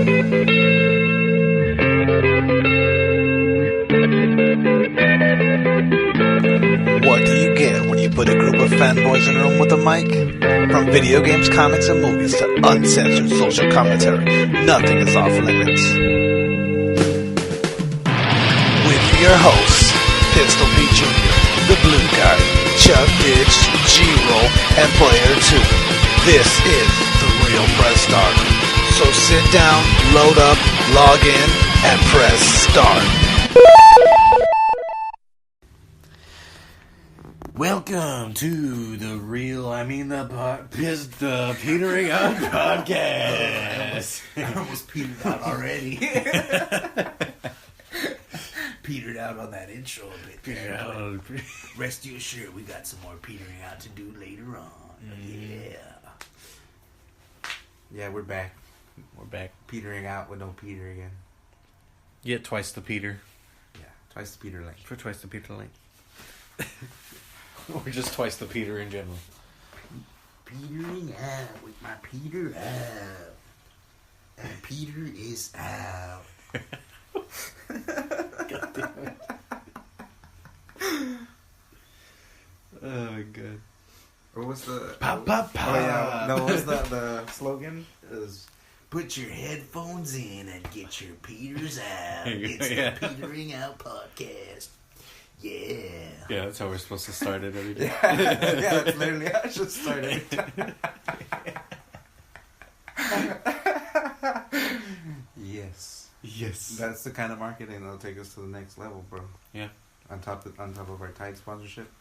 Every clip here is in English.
What do you get when you put a group of fanboys in a room with a mic? From video games, comics, and movies to uncensored social commentary, nothing is off limits. With your hosts, Pistol Pete Jr., The Blue Guy, Chuck Ditch, G-Roll, and Player 2. This is The Real Press Start. So sit down, load up, log in, and press start. Welcome to the Petering Out Podcast. I almost petered out already. Petered out on that intro a bit there. Rest you assured, we got some more petering out to do later on. Yeah, we're back. We're back. Petering out with no Peter again. Yeah, twice the Peter. Yeah, twice the Peter length. For twice the Peter length. Or just twice the Peter in general. Petering out with my Peter out. And Peter is out. God damn it. Oh my god. What was the... Pa, pa, pa. Oh yeah, no, what was the slogan? It was... Put your headphones in and get your Peters out. It's the Petering Out Podcast. Yeah. Yeah, that's how we're supposed to start it every day. Yeah, that's literally how I should start every time. Yes. Yes. That's the kind of marketing that'll take us to the next level, bro. Yeah. On top of our Tide sponsorship.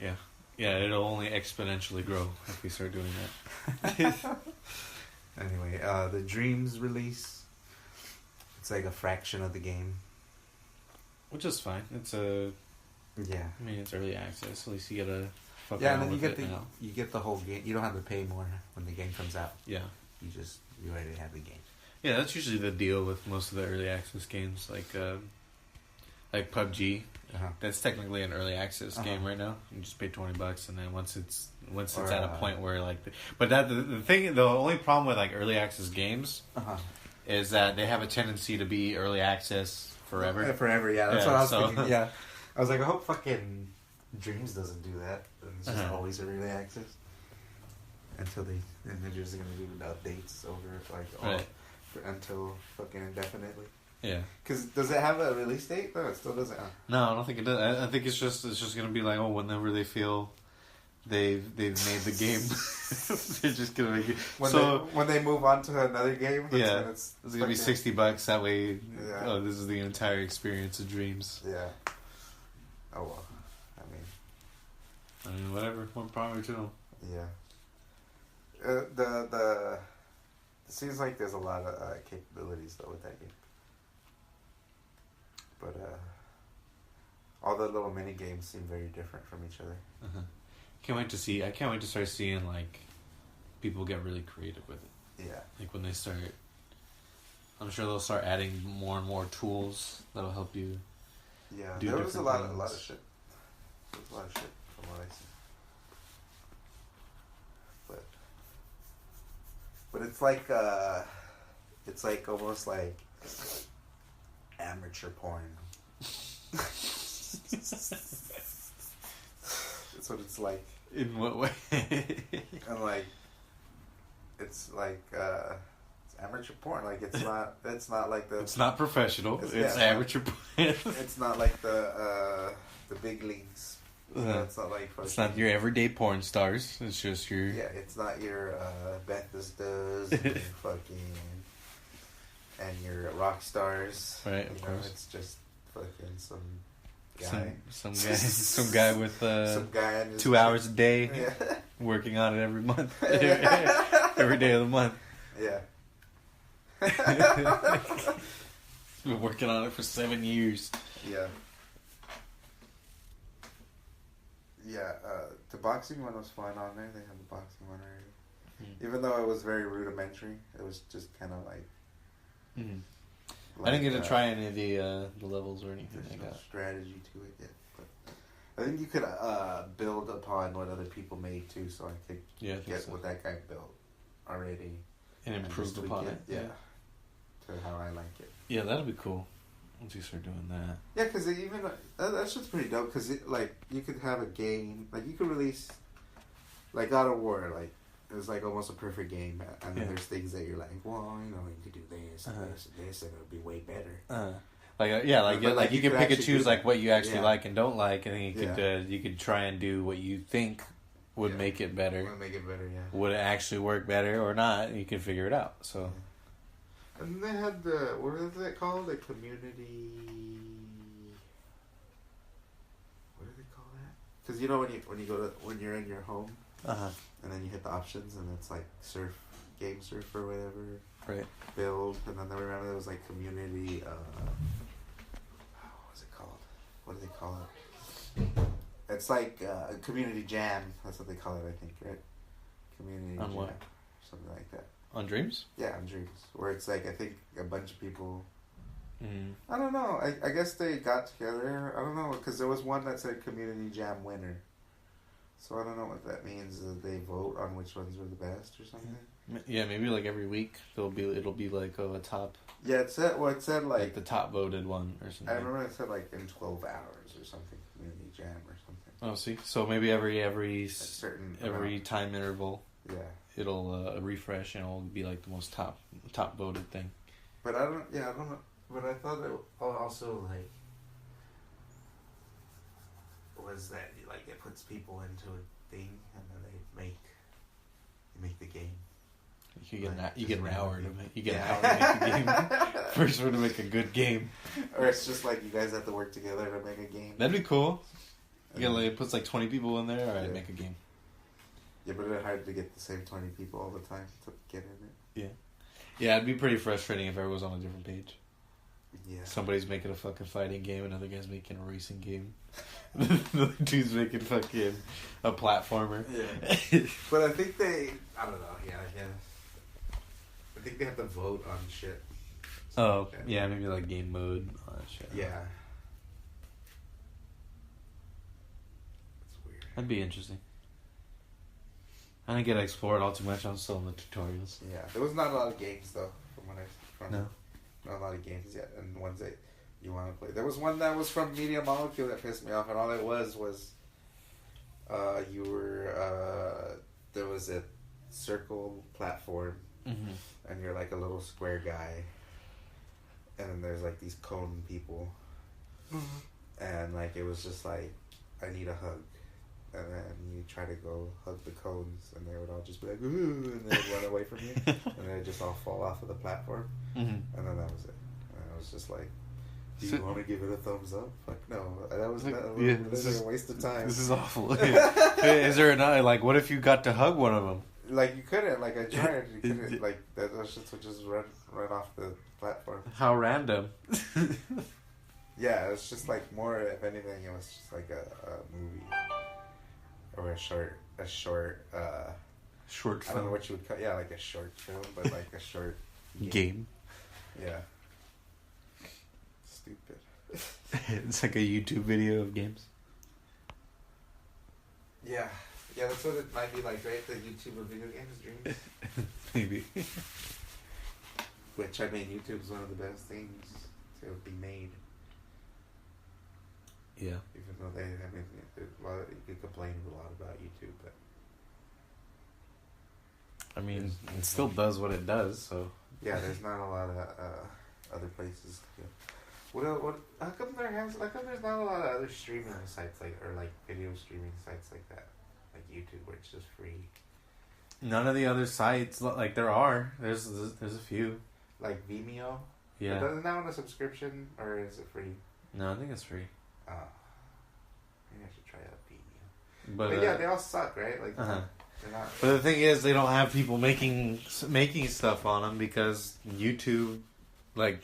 Yeah. Yeah, it'll only exponentially grow if we start doing that. Anyway, the Dreams release. It's like a fraction of the game. Which is fine. It's it's early access. At least you get a fuck and around then with it now. you get the whole game. You don't have to pay more when the game comes out. Yeah. You already have the game. Yeah, that's usually the deal with most of the early access games, like PUBG. Uh-huh. That's technically an early access game right now. You just pay $20, and then once it's at a point where the only problem with like early access games is that they have a tendency to be early access forever. Forever, yeah. That's what I was thinking. Yeah, I was like, I hope fucking Dreams doesn't do that. It's just always early access until they're just gonna do the updates over until fucking indefinitely. Yeah. Because does it have a release date? No, it still doesn't. No, I don't think it does. I think it's just gonna be like, whenever they feel they've made the game, they're just gonna make it. When they move on to another game, it's gonna be $60. That way, this is the entire experience of Dreams. Yeah. Oh well, I mean, whatever. More power to them. Yeah. It seems like there's a lot of capabilities though with that game. But all the little mini games seem very different from each other. Uh-huh. I can't wait to start seeing like people get really creative with it. Yeah. Like when they start, I'm sure they'll start adding more and more tools that'll help you. Yeah. Do there was a lot of shit. There was a lot of shit from what I see. But it's like almost like amateur porn. That's what it's like. In what way? And like, it's like it's amateur porn. Like it's not like the. It's not professional. It's amateur porn. It's not like the big leagues. It's not like. It's not your everyday porn stars. It's just your. Yeah, it's not your Bethesdas and and your rock stars. Right, of course. It's just fucking some guy. Some guy with some guy 2 hours a day working on it every month. Every day of the month. Yeah. Been working on it for 7 years. Yeah. Yeah, the boxing one was fun on there. They had the boxing one already. Even though it was very rudimentary, it was just kind of like... I didn't get to try any of the levels or anything like that. No strategy to it yet. But I think you could build upon what other people made too, so I could get what that guy built already. and improved upon it. Yeah. To how I like it. Yeah, that'll be cool. Once you start doing that. Yeah, because even that shit's pretty dope. Because like you could have a game, like you could release, like God of War, like it was like almost a perfect game, and then there's things that you're like, well, you could do this and this and this, and it'll be way better. Like you can pick and choose like what you actually like and don't like, and then you could try and do what you think would make it better. Would make it better, yeah. Would it actually work better or not? You can figure it out. So. Yeah. And they had what is it called? The community. What do they call that? Because when you're in your home, and then you hit the options, and it's like game surf or whatever. Right. Build, and then I remember there was like community. What was it called? What do they call it? It's like community jam. That's what they call it, I think, right? Community on jam, what? Something like that. On Dreams? Yeah, on Dreams. Where it's like, I think a bunch of people... Mm. I don't know. I guess they got together. I don't know. Because there was one that said Community Jam winner. So I don't know what that means. They vote on which ones were the best or something? Yeah, maybe like every week it'll be like a top... Yeah, it said like the top voted one or something. I remember it said like in 12 hours or something. Community Jam or something. Oh, see? So maybe every time interval... Yeah. It'll refresh and it'll be like the most top voted thing. But I don't know. But I thought it also like was that like it puts people into a thing and then they make the game. You get an hour to make the game. First one to make a good game. Or it's just like you guys have to work together to make a game. That'd be cool. It puts like 20 people in there. All right, make a game. Yeah, but it's hard to get the same 20 people all the time to get in it. Yeah. Yeah, it'd be pretty frustrating if everyone was on a different page. Yeah. Somebody's making a fucking fighting game, another guy's making a racing game. The dude's making fucking a platformer. Yeah. But I think I don't know, yeah. I think they have to vote on shit. Oh, yeah, maybe like game mode, all that shit. Yeah. It's weird. That'd be interesting. I didn't get to explore it all too much. I'm still in the tutorials. Yeah, there was not a lot of games though. No. Not a lot of games yet, and ones that you want to play. There was one that was from Media Molecule that pissed me off, and all it was there was a circle platform, and you're like a little square guy, and then there's like these cone people, and like it was just like, I need a hug. And then you try to go hug the cones, and they would all just be like, ooh, and they would run away from you, and they would just all fall off of the platform, and then that was it. And I was just like, do you want to give it a thumbs up? Like, no, that was a waste of time. This is awful. Is there like, what if you got to hug one of them? Like, you couldn't, like, I tried, you couldn't, like, that shit would just run off the platform. How random. Yeah, it was just like more, if anything, it was just like a movie. Or a short film. I don't know what you would call. Yeah, like a short film, but like a short game. Yeah. Stupid. It's like a YouTube video of games. Yeah, that's what it might be like, right? The YouTube of video games, Dreams. Maybe. Which, I mean, YouTube's one of the best things to be made. Yeah. Even though you could complain a lot about YouTube, but I mean, it still does what it does. So yeah, there's not a lot of other places to go. What? How come there's not a lot of other streaming sites like video streaming sites like that, like YouTube, where it's just free? None of the other sites like there are. There's a few. Like Vimeo. Yeah. But doesn't that one a subscription or is it free? No, I think it's free. Maybe I should try out Vimeo. But yeah, they all suck, right? Like, they're not. But the thing is, they don't have people making stuff on them because YouTube, like,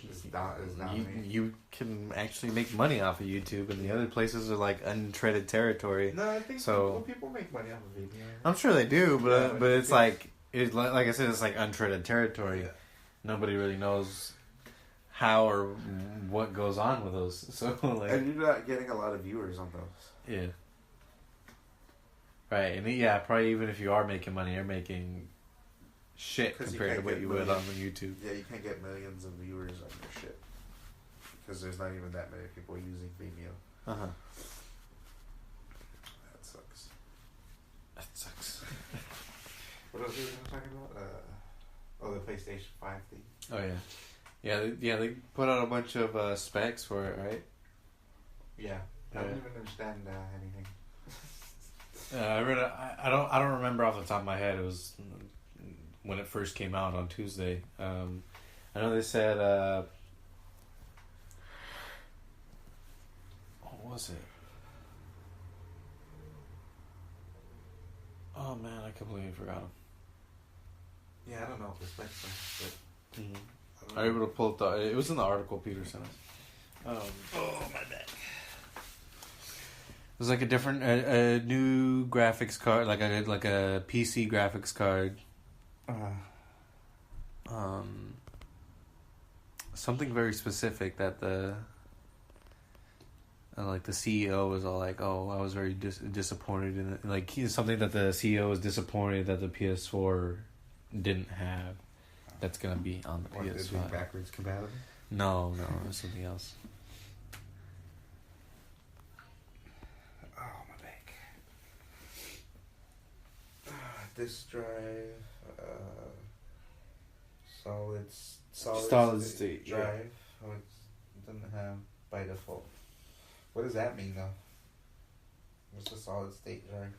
you can actually make money off of YouTube, and the other places are like untreaded territory. No, I think people make money off of Vimeo. I'm sure they do, but it's like I said, it's like untreaded territory. Yeah. Nobody really knows how or what goes on with those. So and you're not getting a lot of viewers on those. Yeah. Right, and probably even if you are making money, you're making shit compared to what you would on YouTube. Yeah, you can't get millions of viewers on your shit because there's not even that many people using Vimeo. Uh-huh. That sucks. That sucks. What else were we talking about? The PlayStation 5 thing. Oh yeah, they put out a bunch of specs for it, right? Yeah, I don't even understand anything. I read it. I don't remember off the top of my head. It was when it first came out on Tuesday. I know they said. What was it? Oh man, I completely forgot them. Yeah, I don't know if it's like that, but Are you able to pull up it was in the article Peter sent us. oh my bad. It was like a different, a new graphics card, like a PC graphics card. Something very specific that the CEO was all like, "Oh, I was very disappointed in it." Like something that the CEO was disappointed that the PS4 didn't have. That's gonna be on the PS5. Backwards compatible? No, it was something else. Oh, my back. Disk drive, solid state drive. Yeah. Oh, it doesn't have by default. What does that mean though? What's a solid state drive?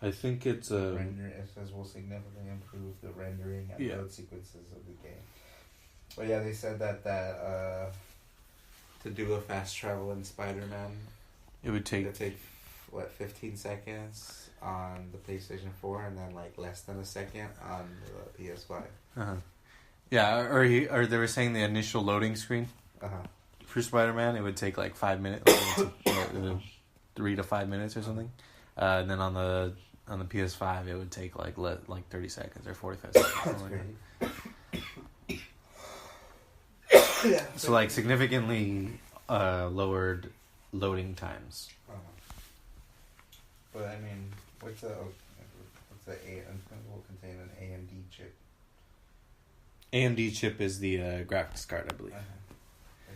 I think it's a It says will significantly improve the rendering and load sequences of the game. But yeah, they said that to do a fast travel in Spider-Man, it would take 15 seconds on the PlayStation 4 and then like less than a second on the PS5. Uh-huh. Yeah, or they were saying the initial loading screen. Uh-huh. For Spider-Man, it would take like 5 minutes, 3 to 5 minutes or something. And then on the PS5, it would take like 30 seconds or 45 seconds. That's great. Yeah. So like significantly lowered loading times. But I mean, what's a will contain an AMD chip? AMD chip is the graphics card, I believe. A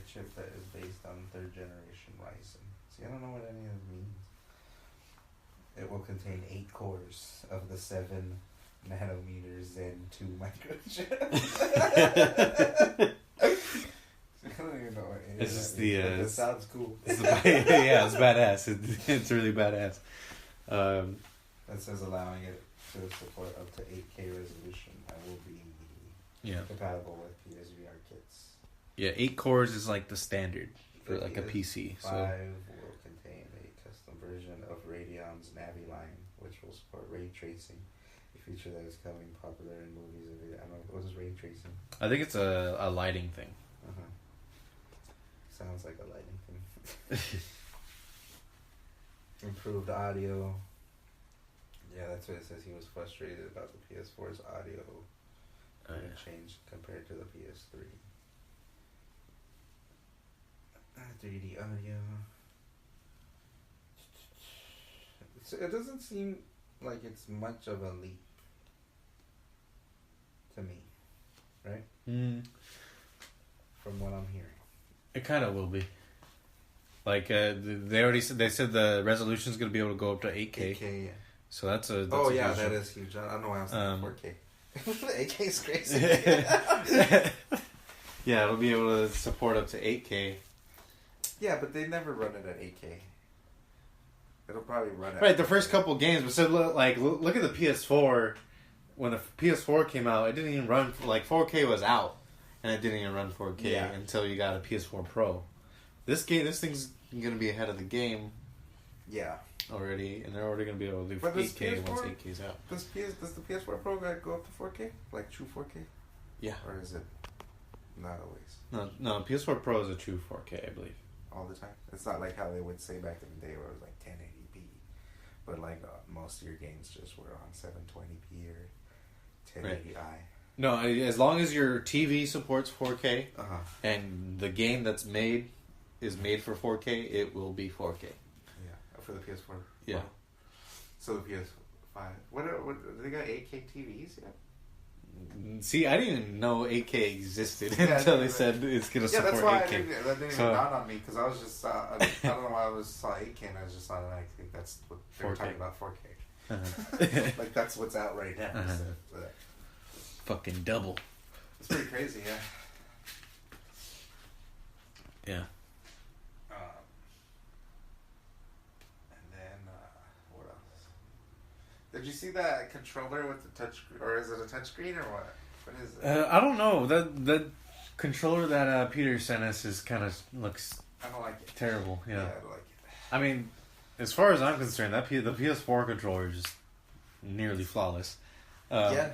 chip that is based on 3rd generation Ryzen. See, I don't know what any of this means. It will contain 8 cores of the 7 nanometer Zen 2 microchip. I don't even know what it is. It sounds cool. It's badass. It's really badass. That says allowing it to support up to 8K resolution and will be compatible with PSVR kits. Yeah, 8 cores is like the standard for like a PC. 5 so will contain a custom version of Radeon's Navi line, which will support ray tracing, a feature that is becoming popular in movies and video. I don't know, what is ray tracing? I think it's a lighting thing. Sounds like a lighting thing. Improved audio. Yeah, that's what it says. He was frustrated about the PS4's audio change compared to the PS3. 3D audio. It doesn't seem like it's much of a leap to me, right? From what I'm hearing. It kind of will be. Like they said the resolution is going to be able to go up to 8K. 8K, yeah. So that's a that is huge. I don't know why I was thinking 4K. 8K is crazy. Yeah, it'll be able to support up to 8K. Yeah, but they never run it at 8K. It'll probably run at... Right, the first couple games, but so look at the PS4. When the PS4 came out, it didn't even run, 4K was out, and it didn't even run 4K until you got a PS4 Pro. This thing's going to be ahead of the game. Yeah. Already, and they're already going to be able to do 8K once 8K's out. Does the PS4 Pro go up to 4K? Like true 4K? Yeah. Or is it not always? No, PS4 Pro is a true 4K, I believe. All the time? It's not like how they would say back in the day where it was like 1080p. But like most of your games just were on 720p or 1080i. Right. No, as long as your TV supports 4K and the game that's made is made for 4K, it will be 4K. Yeah, for the PS4. Yeah. So the PS5 5. What they got 8K TVs yet? See, I didn't even know 8K existed until they said it's gonna support 8K. Yeah, that's why that didn't even dawn on me because I was just I don't know why I saw 8K and I was just thought I think that's what they were talking about 4K. Like that's what's out right now. So, fucking double. It's pretty crazy, yeah. Yeah. And then what else? Did you see that controller with the touch, or is it a touchscreen or what? What is it? I don't know. That controller that Peter sent us is kind of looks. I don't like it. Terrible. Yeah. I don't like it. I mean, as far as I'm concerned, the PS4 controller is just nearly flawless. Yeah.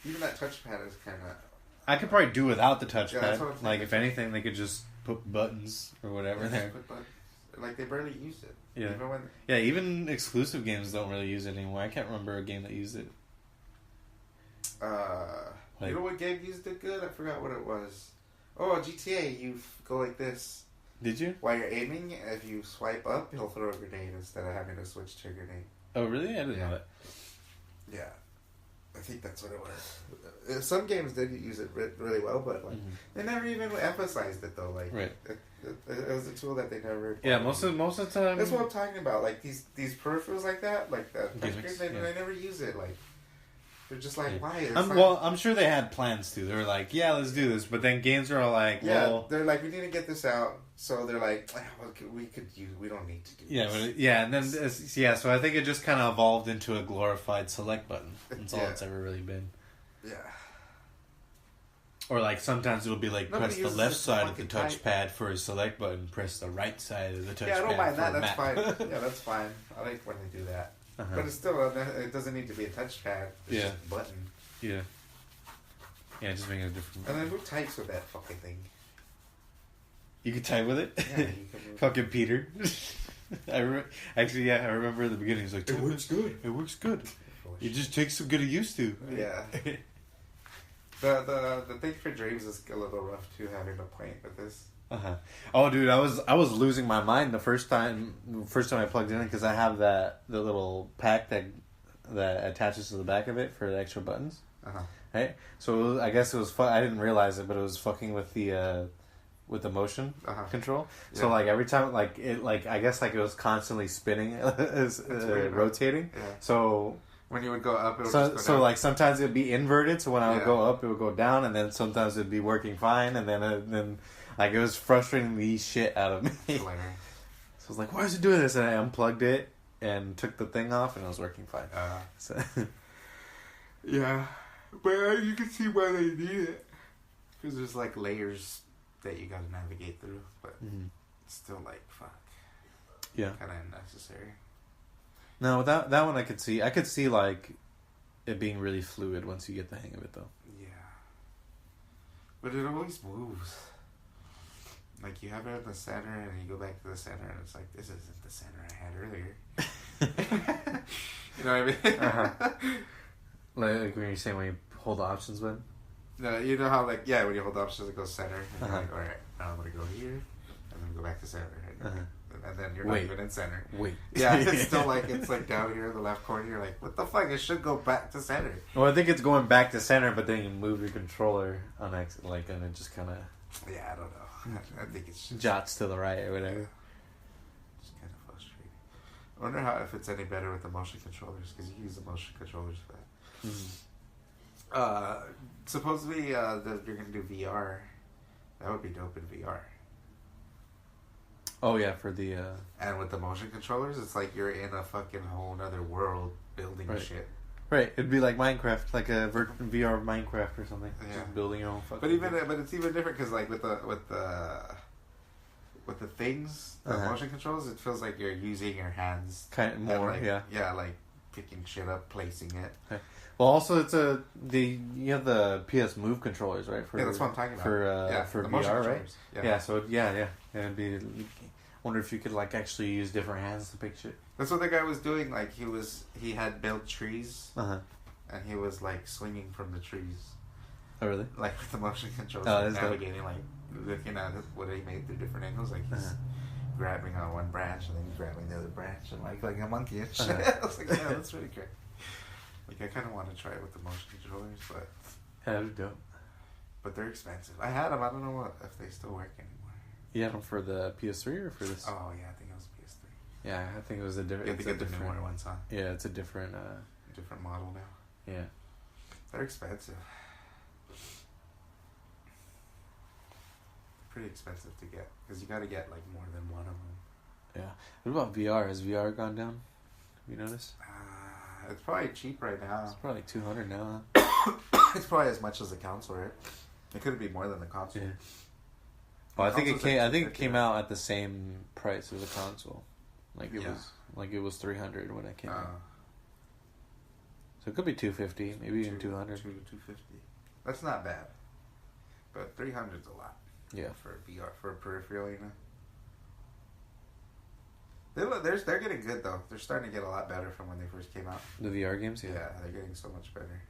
Even that touchpad is kind of. I could probably do without the touchpad. Yeah, like if anything, they could just put buttons or whatever there. Like they barely use it. Yeah. Even exclusive games don't really use it anymore. I can't remember a game that used it. You know what game used it good? I forgot what it was. Oh, GTA. You go like this. Did you? While you're aiming, if you swipe up, he'll throw a grenade instead of having to switch to a grenade. Oh, really? I didn't know that. Yeah. I think that's what it was. Some games did use it really well, but like they never even emphasized it though. Like, it was a tool that they never. Yeah, most of the time. That's what I'm talking about. Like these peripherals like that, like the touchscreen, they never use it. Like they're just like, why? I'm sure they had plans to. They were like, yeah, let's do this, but then games are all like, well, they're like, we need to get this out. So they're like, we don't need to do this. And then so I think it just kind of evolved into a glorified select button. That's all it's ever really been. Yeah. Or like sometimes it'll be like press the left side of the touchpad for a select button, press the right side of the touchpad. Yeah, I don't mind that. That's fine. Yeah, that's fine. I like when they do that. But it's still it doesn't need to be a touchpad. It's just a button. Yeah. Yeah, just making a different. And then who types with that fucking thing? You can type with it? Yeah, you can. Fucking Peter. I remember in the beginning, he's like, it works good. It works good. It just takes some getting used to. Yeah. The thing for Dreams is a little rough too, having to point with this. Oh, dude, I was losing my mind the first time I plugged it in because I have the little pack that attaches to the back of it for the extra buttons. Right? So I guess it was I didn't realize it, but it was fucking with the motion control. So like every time I guess like it was constantly spinning rotating. Yeah. So when you would go up, it would just go down. So like sometimes it'd be inverted. So when I would go up, it would go down, and then sometimes it'd be working fine, and then like it was frustrating the shit out of me. So I was like, why is it doing this? And I unplugged it and took the thing off, and it was working fine. So yeah, but you can see why they need it because there's like layers that you gotta navigate through, but it's still like fuck. Yeah. Kind of unnecessary. No, that one I could see like it being really fluid once you get the hang of it though. Yeah. But it always moves. Like you have it in the center and you go back to the center and it's like this isn't the center I had earlier. You know what I mean? Like when you're saying when you hold the options button? No, you know how when you hold the options it goes center and you're like, alright, now I'm gonna go here and then go back to center and then you're not even in center. Yeah, it's still it's like down here in the left corner, you're like, what the fuck? It should go back to center. Well, I think it's going back to center, but then you move your controller on and it just kinda I don't know. I think it's just jots to the right or whatever. It's kind of frustrating. I wonder if it's any better with the motion controllers because you use the motion controllers for that. Supposedly you're gonna do VR. That would be dope in VR. Oh yeah, for the and with the motion controllers, it's like you're in a fucking whole other world building shit. Right, it'd be like Minecraft, like a VR Minecraft or something. Yeah. Just building your own fucking. But it's even different because like with the things, the motion controls, it feels like you're using your hands kind of more. Yeah, like picking shit up, placing it. Okay. Well, also you have the PS Move controllers, right? That's what I'm talking about. For VR, right? Yeah. So it'd be. I wonder if you could like actually use different hands to pick shit. That's what the guy was doing. Like he had built trees, and he was like swinging from the trees. Oh really? Like with the motion controls, navigating, like looking at what he made through different angles. Like he's grabbing on one branch and then you grabbing the other branch and like a monkey and shit. I was like, yeah, that's really great. Like I kind of want to try it with the motion controllers, but yeah, they're dope. But they're expensive. I had them. I don't know if they still work anymore. You had them for the PS3 or for this? Oh yeah, I think it was PS3. Yeah, I think it was a different. You have to get the newer ones, huh? Yeah, it's a different. Different model now. Yeah. They're expensive. Pretty expensive to get because you got to get like more than one of them. Yeah. What about VR? Has VR gone down? Have you noticed? It's probably cheap right now. It's probably $200 now. It's probably as much as the console, right? It could be more than the console. Yeah. Well, I think it came. I think it came out at the same price as the console. Like it was $300 when it came out. So it could be $250, maybe even $200. $250. That's not bad. But $300's a lot. Yeah. For VR, for a peripheral, you know. They're getting good though. They're starting to get a lot better from when they first came out. The VR games, yeah. Yeah, they're getting so much better.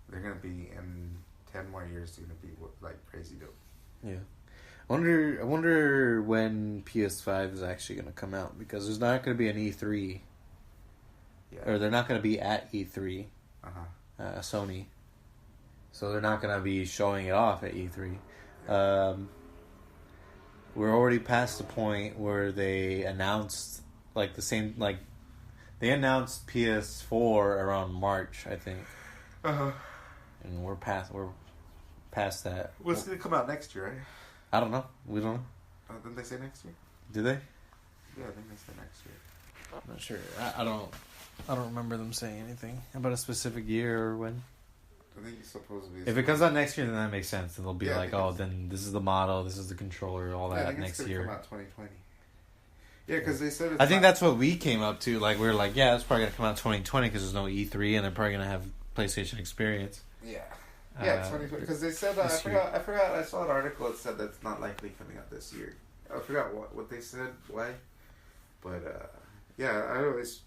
They're gonna be in 10 more years. They're gonna be like crazy dope. Yeah. I wonder when PS5 is actually gonna come out because there's not gonna be an E3. Yeah. Or they're not gonna be at E3. Sony. So they're not gonna be showing it off at E3. We're already past the point where they announced they announced PS4 around March, I think. And we're past that. Well, it's gonna come out next year, right? I don't know. We don't know. Didn't they say next year? Did they? Yeah, I think they said next year. I'm not sure. I don't remember them saying anything about a specific year or when. I think it's supposed to be. If it comes out next year, then that makes sense. And they'll be like, oh, then this is the model, this is the controller, all that next year. Come out 2020. Yeah, because they said. I think that's what we came up to. Like we were like, yeah, it's probably gonna come out 2020 because there's no E3, and they're probably gonna have PlayStation Experience. Yeah. Yeah, 2020. Because they said I forgot. I saw an article that said that's not likely coming out this year. I forgot what they said. Why? But yeah, I always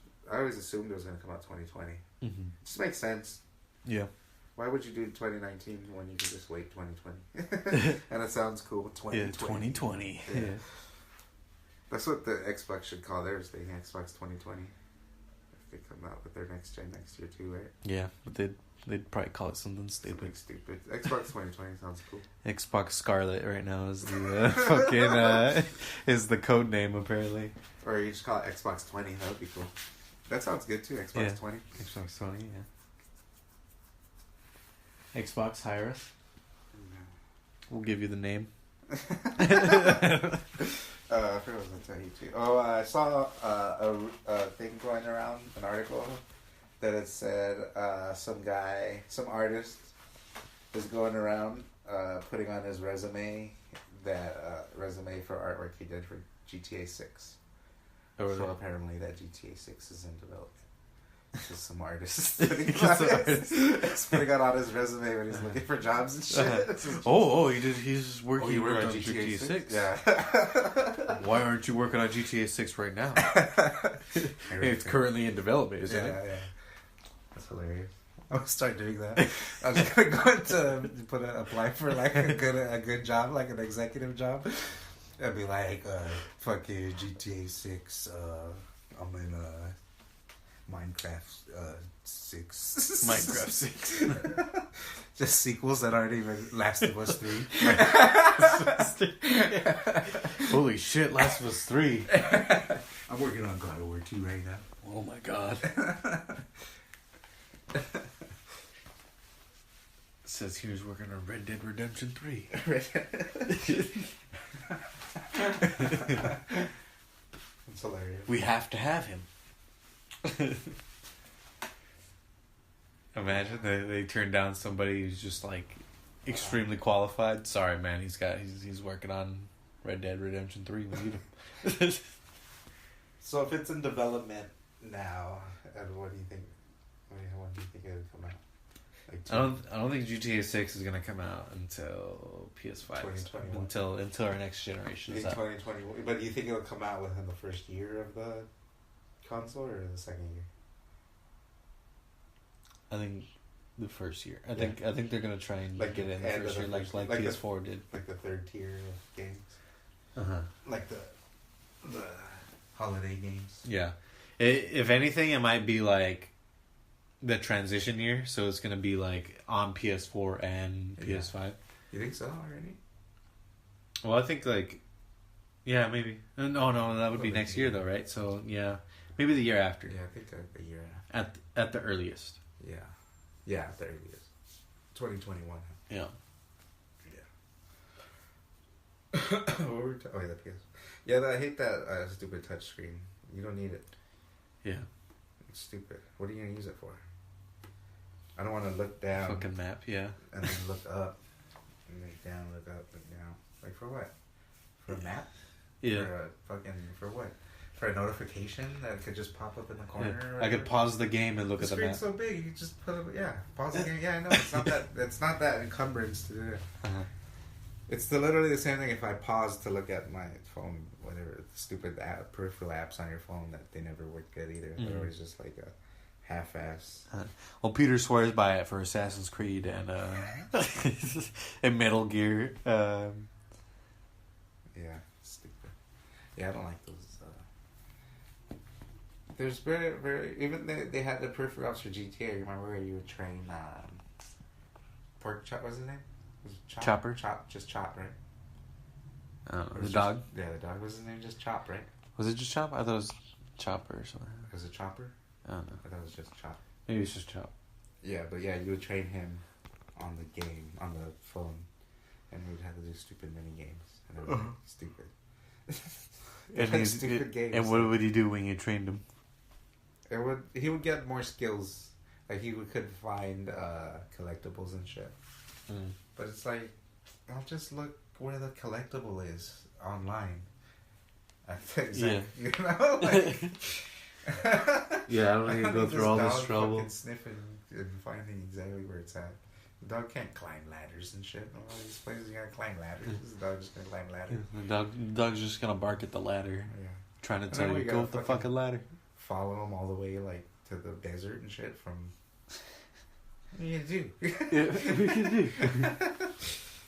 assumed it was gonna come out 2020. Mm-hmm. Just makes sense. Yeah. Why would you do 2019 when you could just wait 2020? And it sounds cool. 2020. Yeah, 2020. Yeah. That's what the Xbox should call theirs thing. Xbox 2020. If they come out with their next gen next year too, right? Yeah, but they'd probably call it something stupid. Xbox 2020 sounds cool. Xbox Scarlet right now is the fucking is the code name apparently. Or you just call it Xbox 20. That would be cool. That sounds good too. Xbox 20. Xbox 20. Yeah. Xbox, hire us. We'll give you the name. I forgot what I was going to tell you too. Oh, I saw a thing going around, an article, that it said some artist is going around putting on his resume resume for artwork he did for GTA 6. Oh, so apparently that GTA 6 is in development. Just some artists putting it on his resume when he's looking for jobs and shit. He's working on GTA 6? Yeah. Why aren't you working on GTA 6 right now? It's currently in development, isn't it? Yeah. That's hilarious. I'm gonna start doing that. I'm just gonna go into apply for like a good job, like an executive job. I'd be like, fucking GTA 6, I'm in Minecraft 6. Minecraft 6. Just sequels that aren't even Last of Us 3. Holy shit, Last of Us 3. I'm working on God of War 2 right now. Oh my god. It says here's working on Red Dead Redemption 3. It's hilarious. We have to have him. Imagine they turn down somebody who's just like extremely qualified. Sorry, man, he's working on Red Dead Redemption 3. We need him. So if it's in development now, and what do you think? When do you think it would come out? Like I don't think GTA 6 is gonna come out until PS5. 2021. Until our next generation. In 2021. But do you think it'll come out within the first year of the console or the second year? I think the first year. I think they're gonna try and like get it in the first year, like PS4 did. Like the third tier of games. Uh-huh. Like the holiday games. Yeah. If anything, it might be like the transition year, so it's gonna be like on PS4 and PS5. You think so already? Well, I think like, yeah, maybe. No, that would be next year though, right? So yeah, maybe the year after. Yeah, I think the year after. At the earliest. Yeah, at the earliest. 2021. Yeah. Oh yeah, the PS. Yeah, I hate that stupid touchscreen. You don't need it. Yeah. It's stupid. What are you gonna use it for? I don't want to look down. Fucking map, yeah. And then look up. And look down, look up, look down. Like for what? For a map? Yeah. For what? For a notification that could just pop up in the corner? Yeah. I could pause the game and look at the map. The screen's so big, you could just put it, pause the game. Yeah, I know. It's not that encumbrance to do it. Uh-huh. It's literally the same thing if I pause to look at my phone, whatever, stupid peripheral apps on your phone that they never work good either. Mm-hmm. They're always just like a half-ass. Well, Peter swears by it for Assassin's Creed and and Metal Gear. Yeah, stupid. Yeah, I don't like those. There's very even they had the peripherals for GTA. Remember where you would train Pork Chop? What's his name? Was it Chop? Chopper. Just Chop, right? I don't know. The dog. Yeah, the dog was his name. Just Chop, right? Was it just Chop? I thought it was Chopper or something. Was it Chopper? I don't know. I thought it was just Chop. Maybe it's just Chop. Yeah, but yeah, you would train him on the game on the phone, and we would have to do stupid mini games, and it would be stupid. Stupid games. And what would he do when you trained him? He would get more skills. Like he could find collectibles and shit. Mm. But it's like, I'll just look where the collectible is online. You know, like, yeah, I don't need to go through all this trouble. Fucking sniffing and finding exactly where it's at. The dog can't climb ladders and shit. All these places you gotta climb ladders. The dog's just gonna climb ladders. The dog's just gonna bark at the ladder. Yeah. Trying to tell you, go with the fucking ladder. Follow him all the way like to the desert and shit from. What are you gonna do? Yeah, what are you gonna do?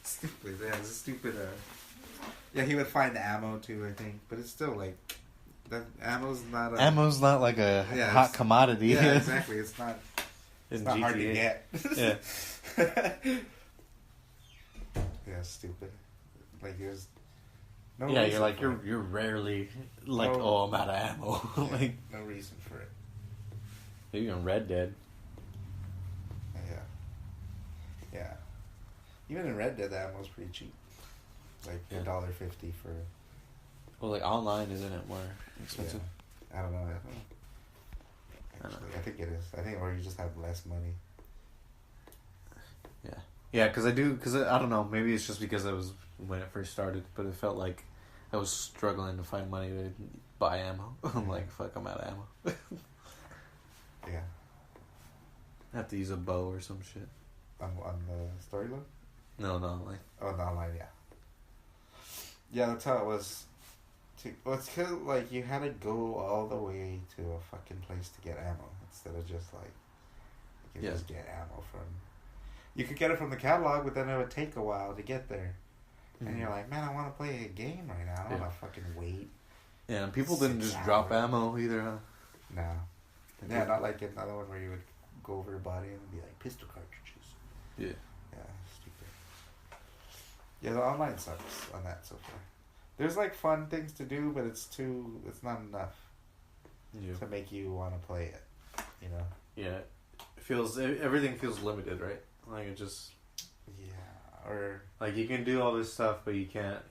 Stupid. Yeah, it's a stupid. Yeah, he would find ammo too, I think, but it's still like that ammo's not. Ammo's not like a hot commodity. Yeah, exactly. It's not. It's not hard to get. Yeah. Yeah, stupid. Like there's. No you're like you're rarely like I'm out of ammo. Yeah, like no reason for it. Maybe in Red Dead. Yeah. Even in Red Dead, the ammo's pretty cheap. Like $1.50 for. Well, like online, isn't it more expensive? Yeah. I don't know. Actually, I think it is. I think, or you just have less money. Yeah. Yeah, because I don't know, maybe it's just because it was when it first started, but it felt like I was struggling to find money to buy ammo. I'm like, fuck, I'm out of ammo. Yeah. I have to use a bow or some shit. On the story mode? No, online. Oh, the online, yeah. Yeah, that's how it was. It's because, like, you had to go all the way to a fucking place to get ammo instead of just, like, you could just get ammo from... You could get it from the catalog, but then it would take a while to get there. Mm-hmm. And you're like, man, I want to play a game right now. I don't want to fucking wait. Yeah, and people didn't just drop ammo either, huh? No. Yeah, not like another one where you would go over your body and be like, pistol cartridges. Yeah. Yeah, stupid. Yeah, the online sucks on that so far. There's like fun things to do, but it's not enough to make you want to play it, you know? Yeah. Everything feels limited, right? Like it just... Yeah, or... Like you can do all this stuff, but you can't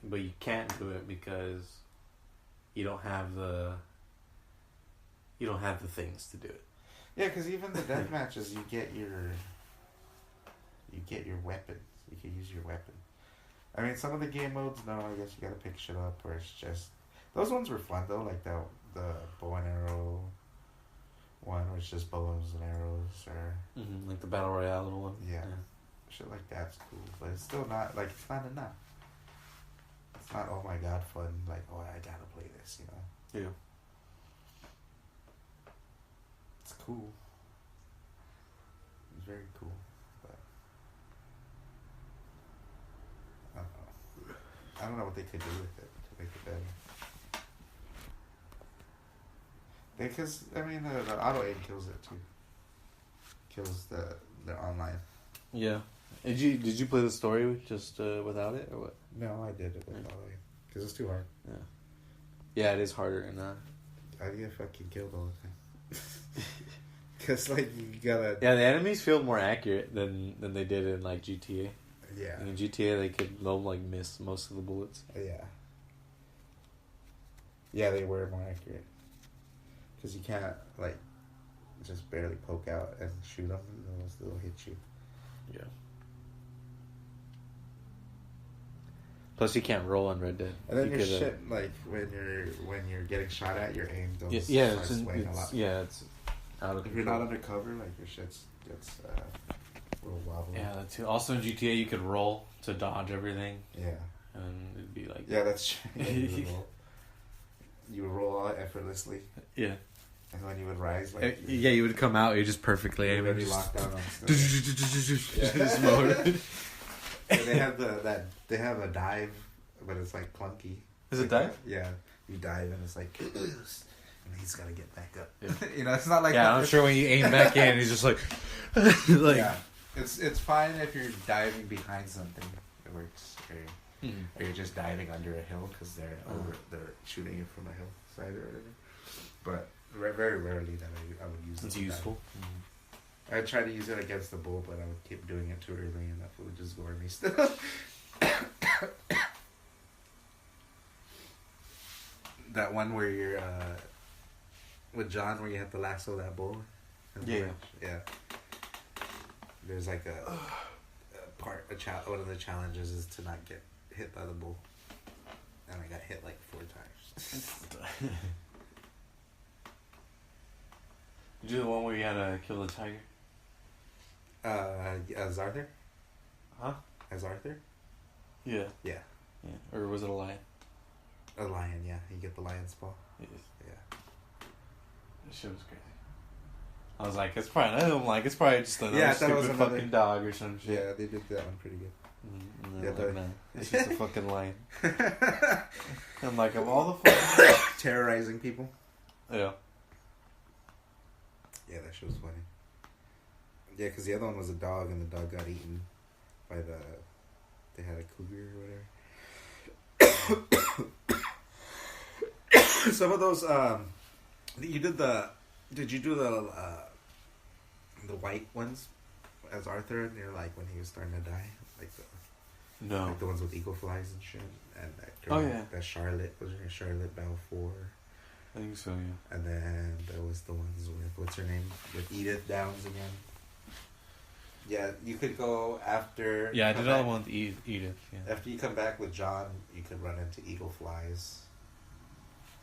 do it because you don't have the things to do it. Yeah, because even the death matches, you get your weapons. You can use your weapon. I mean, some of the game modes, no, I guess you gotta pick shit up, or it's just... Those ones were fun, though, like the bow and arrow one, where it's just bows and arrows, or... Mm-hmm, like the Battle Royale little one. Yeah. Shit like that's cool, but it's still not, like, it's not enough. It's not, oh my god, fun, like, oh, I gotta play this, you know? Yeah. It's cool. It's very cool, but... I don't know what they could do with it to make it better. Because I mean, the auto aim kills it too. Kills the online. Yeah. Did you play the story just without it or what? No, I did it with auto aim because it's too hard. Yeah. Yeah, it is harder in that. I get fucking killed all the time. Because like you gotta. Yeah, the enemies feel more accurate than they did in like GTA. Yeah. In GTA, they'll like miss most of the bullets. Yeah. Yeah, they were more accurate. Because you can't like just barely poke out and shoot them; they'll hit you. Yeah. Plus, you can't roll on Red Dead. And then your shit, like when you're getting shot at, your aim goes start swaying a lot. Yeah, it's out of control. If you're not undercover, like your shit gets a little wobbly. Yeah, that's too. Also in GTA, you could roll to dodge everything. Yeah. And it'd be like. Yeah, that's true. You would roll all effortlessly. Yeah. And when you would rise, like you would come out. You're just perfectly aiming. Already locked down on this mode. And they have a dive, but it's like clunky. Is it dive? Yeah, you dive and it's like, and he's gotta get back up. Yeah. You know, it's not like I'm sure when you aim back in, he's just like, like. Yeah, it's fine if you're diving behind something. It works. Or you're just diving under a hill because they're shooting you from a hillside or whatever. But very rarely that I would use it. It's useful. I'd try to use it against the bull, but I would keep doing it too early and that would just gore me still. That one where you're with John where you have to lasso that bull. Yeah. There's like one of the challenges is to not get hit by the bull. And I got hit like 4 times. Did you do the one where you had to kill the tiger? As Arthur? Huh? As Arthur? Yeah. Yeah. Yeah. Or was it a lion? A lion, yeah. You get the lion's paw. Yes. Yeah. That shit was crazy. I was like, it's probably just another stupid fucking dog or some shit. Yeah, they did that one pretty good. No, it's just a fucking lion. I'm like, of all the fucking... terrorizing people. Yeah. Yeah, that shit was funny. Yeah, because the other one was a dog, and the dog got eaten by they had a cougar or whatever. Some of those, did you do the white ones as Arthur, and you're like, when he was starting to die? No. Like the ones with eagle flies and shit. And that girl, that Charlotte, was her name Charlotte Balfour? I think so, yeah. And then there was the ones with, what's her name? With Edith Downs again. Yeah, you could go after... Yeah, I did all the one with Edith, yeah. After you come back with John, you could run into eagle flies.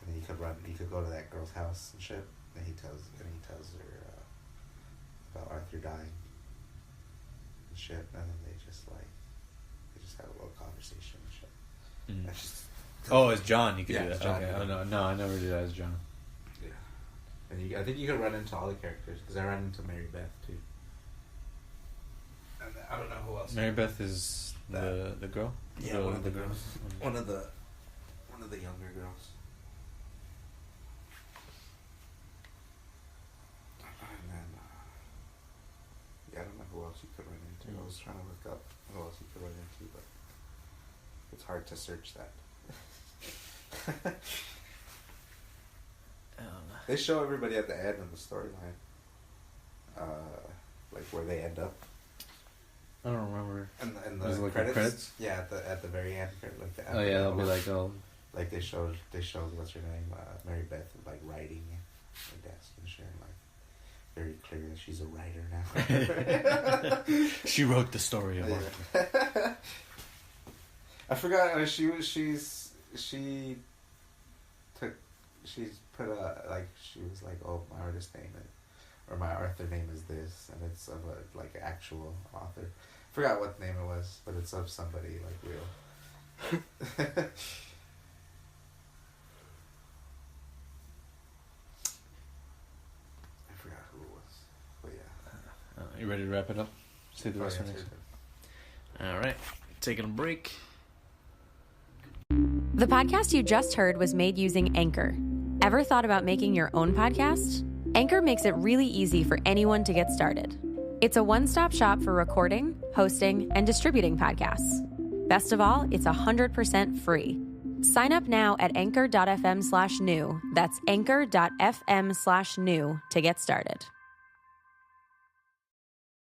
And then you could go to that girl's house and shit. And he tells her about Arthur dying and shit. And then they just have a little conversation and shit. Mm. That's just... Oh, as John, you could do that. John, okay. Oh, no, I never did that as John. Yeah. And I think you could run into all the characters, because I ran into Mary Beth, too. And I don't know who else. Mary Beth is the girl? Yeah, one of the girls. One of the younger girls. And then, I don't know who else you could run into. I was trying to look up who else you could run into, but it's hard to search that. They show everybody at the end of the storyline, like where they end up. I don't remember. And the credits? Yeah, at the very end, like the. Oh yeah, they'll be like, like they showed what's her name, Mary Beth, like writing her desk and shit, like very clear that she's a writer now. She wrote the story of Arthur. I forgot. She's put she was like, oh, my artist name or my Arthur name is this, and it's of an actual author. Forgot what name it was, but it's of somebody like real. I forgot who it was, but yeah. You ready to wrap it up? Say the rest of it. All right, taking a break. The podcast you just heard was made using Anchor. Ever thought about making your own podcast? Anchor makes it really easy for anyone to get started. It's a one-stop shop for recording, hosting, and distributing podcasts. Best of all, it's 100% free. Sign up now at anchor.fm/new. That's anchor.fm/new to get started.